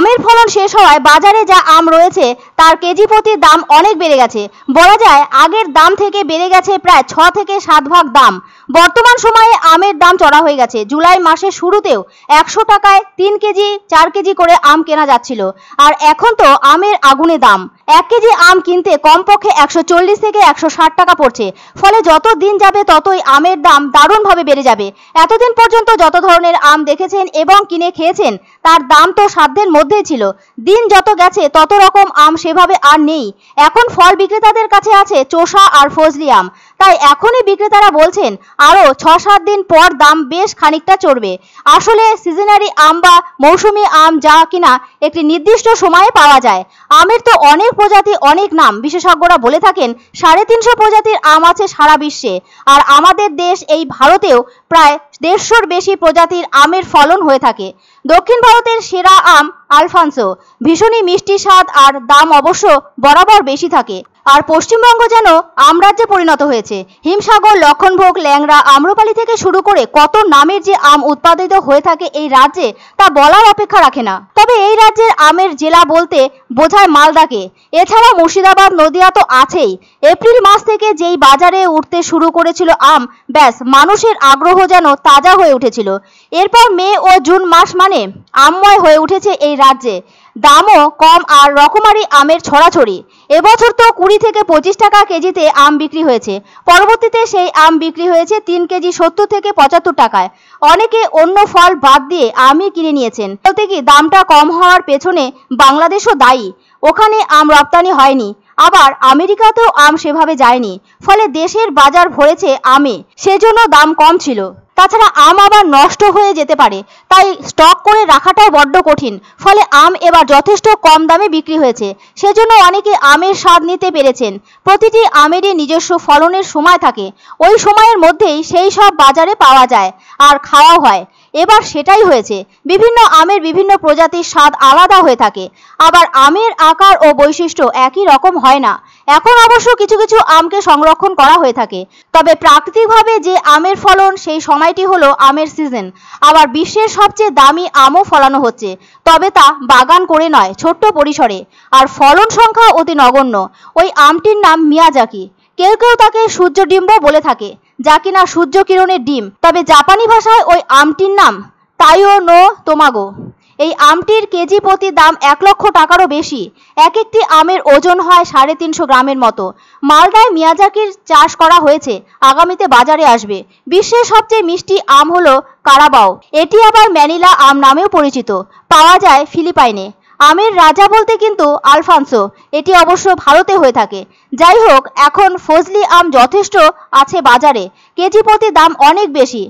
আমের ফলন শেষ হওয়ায় বাজারে যা আম রয়েছে তার কেজি প্রতি দাম অনেক বেড়ে গেছে। বলা যায় আগের দাম থেকে বেড়ে গেছে প্রায় 6 থেকে 7 ভাগ দাম। বর্তমান সময়ে আমের দাম চড়া হয়ে গেছে। জুলাই মাসের শুরুতেও 100 টাকায় 3 কেজি 4 কেজি করে আম কেনা যাচ্ছিল, আর এখন তো আমের আগুনে দাম। 1 কেজি আম কিনতে কমপক্ষে 140 থেকে 160 টাকা পড়ছে। ফলে যত দিন যাবে ততই আমের দাম দারুণভাবে বেড়ে যাবে। এতদিন পর্যন্ত যত ধরনের আম দেখেছেন এবং কিনে খেয়েছেন তার দাম তো সাধ্যের মধ্যেই ছিল। দিন যত গেছে তত রকম আম সেভাবে আর নেই। এখন ফল বিক্রেতাদের কাছে আছে চোষা আর ফজলি আম। তাই এখনই বিক্রেতারা বলছেন আরও 6-7 দিন পর দাম বেশ খানিকটা চড়বে। আসলে সিজনারি আম বা মৌসুমি আম যা কিনা একটি নির্দিষ্ট সময়ে পাওয়া যায়। আমের তো অনেক প্রজাতি, অনেক নাম। বিশেষজ্ঞরা বলে থাকেন 350 প্রজাতির আম আছে সারা বিশ্বে, আর আমাদের দেশ এই ভারতেও প্রায় 150-র বেশি প্রজাতির আমের ফলন হয়ে থাকে। দক্ষিণ ভারতের সেরা আম আলফানসো, ভীষণই মিষ্টি স্বাদ আর দাম অবশ্য বরাবর বেশি থাকে। আর পশ্চিমবঙ্গ যেন আমরাজ্যে পরিণত হয়েছে। হিমসাগর, লক্ষণভোগ, ল্যাংড়া, আম্রপালি থেকে শুরু করে কত নামের যে আম উৎপাদিত হয়ে থাকে এই রাজ্যে তা বলার অপেক্ষা রাখে না। তবে এই রাজ্যের আমের জেলা বলতে বোঝায় মালদাকে। এছাড়া মুর্শিদাবাদ, নদিয়া তো আছেই। এপ্রিল মাস থেকে যেই বাজারে উঠতে শুরু করেছিল আম, ব্যাস মানুষের আগ্রহ যেন তাজা হয়ে উঠেছিল। এরপর মে ও জুন মাস মানে আমময় হয়ে উঠেছে এই রাজ্যে। দামও কম আর রকমারি আমের ছড়াছড়ি। এবছর তো 20 থেকে 25 টাকা কেজিতে আম বিক্রি হয়েছে। পরবর্তীতে সেই আম বিক্রি হয়েছে 3 কেজি 70 থেকে 75 টাকায়। অনেকে অন্য ফল বাদ দিয়ে আমই কিনে নিয়েছেন। বলতে কি দামটা কম হওয়ার পেছনে বাংলাদেশও দায়ী। ওখানে আম রপ্তানি হয়নি, আবার আমেরিকাতেও আম সেভাবে যায়নি। ফলে দেশের বাজার ভরেছে আমে, সেজন্য দাম কম ছিল। তাছাড়া আম আবার নষ্ট হয়ে যেতে পারে, তাই স্টক করে রাখাটাও বড্ড কঠিন। ফলে আম এবার যথেষ্ট কম দামে বিক্রি হয়েছে। সেজন্য অনেকে আমের স্বাদ নিতে পেরেছেন। প্রতিটি আমেরই নিজস্ব ফলনের সময় থাকে। ওই সময়ের মধ্যেই সেই সব বাজারে পাওয়া যায় আর খাওয়াও হয়। এবার সেটাই হয়েছে। বিভিন্ন আমের বিভিন্ন প্রজাতির স্বাদ আলাদা হয়ে থাকে, আবার আমের আকার ও বৈশিষ্ট্য একই রকম হয় না। এখন অবশ্য কিছু কিছু আমকে সংরক্ষণ করা হয়ে থাকে। তবে প্রাকৃতিকভাবে যে আমের ফলন সেই সময়টি হলো আমের সিজন। আবার বিশ্বের সবচেয়ে দামি আমও ফলানো হচ্ছে, তবে তা বাগান করে নয়, ছোট্ট পরিসরে। আর ফলন সংখ্যা অতি নগণ্য। ওই আমটির নাম মিয়াজাকি। কেউ কেউ তাকে সূর্য ডিম্ব বলে থাকে, যা কিনা সূর্য কিরণের ডিম। তবে জাপানি ভাষায় ওই আমটির নাম তাইও নো তোমাগো। এই আমটির কেজি প্রতি দাম 1 লক্ষ টাকারও বেশি। এক একটি আমের ওজন হয় 350 গ্রামের মতো। মালদায় মিয়াজাকির চাষ করা হয়েছে, আগামীতে বাজারে আসবে। বিশ্বের সবচেয়ে মিষ্টি আম হলো কারাবাও। এটি আবার ম্যানিলা আম নামেও পরিচিত। পাওয়া যায় ফিলিপাইনে। আমের রাজা বলতে কিন্তু আলফানসো, এটি অবশ্য ভারতে হয়ে থাকে। যাই হোক, এখন ফজলি আম যথেষ্ট আছে বাজারে। কেজি প্রতি দাম অনেক বেশি।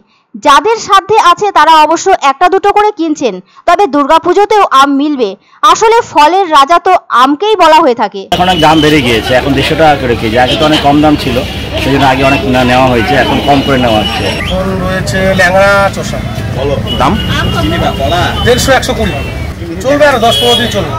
যাদের সাধ্যে আছে তারা অবশ্য একটা দুটো করে কিনছেন। তবে দুর্গাপুজোতেও আম মিলবে। আসলে ফলের রাজা তো আমকেই বলা হয়ে থাকে। এখন অনেক দাম বেড়ে গিয়েছে, এখন 150 টাকা করে কেজি। আগে তো অনেক কম দাম ছিল, সেই জন্য আগে অনেক নেওয়া হয়েছে, এখন কম করে নেওয়া হচ্ছে। এখন রয়েছে ল্যাংড়া, চোষা। দাম 150-120 চলবে, আর 10-15 দিন চলবে।